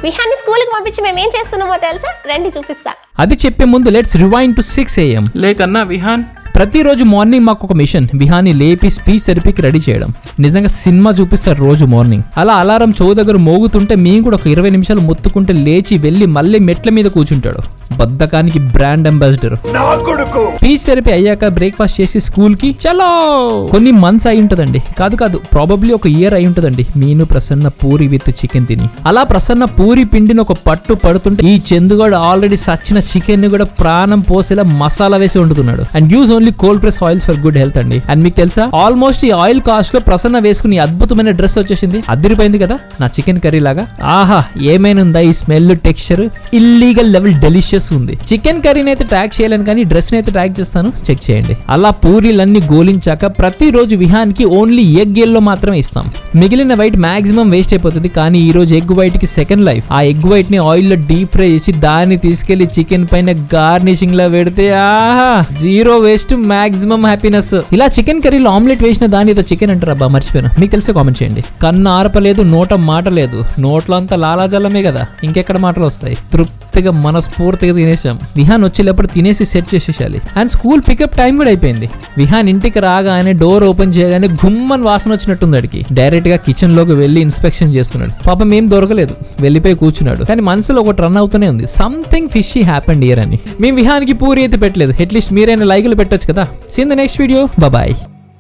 విహాన్ని స్కూల్కి పంపించి మేము ఏం చేస్తున్నామో తెలుసా? రండి చూపిస్తా. అది చెప్పే ముందు లెట్స్ రివైండ్ టు 6 AM. లేకన్నా విహాన్, ప్రతిరోజు మార్నింగ్ మాకు ఒక మిషన్, విహాన్ని లేపి స్పీచ్ థెరపీకి రెడీ చేయడం. నిజంగా సినిమా చూపిస్తారు రోజు మార్నింగ్. అలా అలారం చెవు దగ్గర మోగుతుంటే మేము కూడా ఒక 20 నిమిషాలు మొత్తుకుంటే లేచి వెళ్ళి మళ్ళీ మెట్ల మీద కూర్చుంటాడు. బద్దకానికి బ్రాండ్ అంబాసిడర్. స్పీచ్ థెరపీ అయ్యాక బ్రేక్ఫాస్ట్ చేసి స్కూల్ కి చలో. కొన్ని మంత్స్ అయి ఉంటదండి, కాదు ప్రాబబ్లీ ఒక ఇయర్ అయి ఉంటదండి మీను ప్రసన్న పూరి విత్ చికెన్ తిని. అలా ప్రసన్న పూరి పిండిని ఒక పట్టు పడుతుంటే ఈ చందుగాడు ఆల్రెడీ సచ్చిన చికెన్ ని కూడా ప్రాణం పోసేలా మసాలా వేసి వండుతున్నాడు. And use only cold press oils for good health అండి. అండ్ మీకు తెలుసా, ఆల్మోస్ట్ ఈ ఆయిల్ కాస్ట్ లో ప్రసన్న వేసుకుని అద్భుతమైన డ్రెస్ వచ్చేసింది. అదిరిపోయింది కదా నా చికెన్ కర్రీ లాగా. ఆహా, ఏమైనా ఈ smell, texture illegal level delicious ఉంది. చికెన్ కర్రీని అయితే ట్యాగ్ చేయలేను కానీ డ్రెస్ ని అయితే ట్యాగ్ చేస్తాను, చెక్ చేయండి. అలా పూరీలన్నీ గోలించాక ప్రతిరోజు విహాన్కి ఓన్లీ ఎగ్ ఎల్లో మాత్రమే ఇస్తాం. మిగిలిన వైట్ మాక్సిమం వేస్ట్ అయిపోతుంది. కానీ ఈ రోజు ఎగ్ వైట్ కి సెకండ్ లైఫ్. ఆ ఎగ్ వైట్ ని ఆయిల్ లో డీప్ ఫ్రై చేసి దాన్ని తీసుకెళ్లి చికెన్ పైన గార్నిషింగ్ లా పెడితే ఆహా, జీరో వేస్ట్, మాక్సిమం హ్యాపీనెస్. ఇలా చికెన్ కర్రీలో ఆమ్లెట్ వేసిన దాని ఏదో చికెన్ అంటారు అబ్బా, మర్చిపోయాను. మీకు తెలిసే కామెంట్ చేయండి. కన్ను ఆరపలేదు, నోట మాట లేదు. నోట్లో అంతా లాలాజల్లమే కదా, ఇంకెక్కడ మాటలు వస్తాయి. తృప్తిగా మనస్ఫూర్తిగా తినేసాం. విహాన్ వచ్చేటప్పుడు తినేసి సెట్ చేసేసాలి. అండ్ స్కూల్ పికప్ టైం కూడా అయిపోయింది. విహాన్ ఇంటికి రాగానే డోర్ ఓపెన్ చేయగానే గుమ్మన్ వాసన వచ్చినట్టుంది. అడిగి డైరెక్ట్ గా కిచెన్ లోకి వెళ్లి ఇన్స్పెక్షన్ చేస్తున్నాడు. పాపం ఏం దొరకలేదు, వెళ్ళిపోయి కూర్చున్నాడు. కానీ మనసులో ఒకటి రన్ అవుతూనే ఉంది, సంథింగ్ ఫిషీ హ్యాపెండ్ హియర్ అని. మేము విహాన్కి పూరి అయితే పెట్టలేదు, అట్లీస్ట్ మీరైనా లైకులు పెట్టొచ్చు కదా. See in the next video, bye.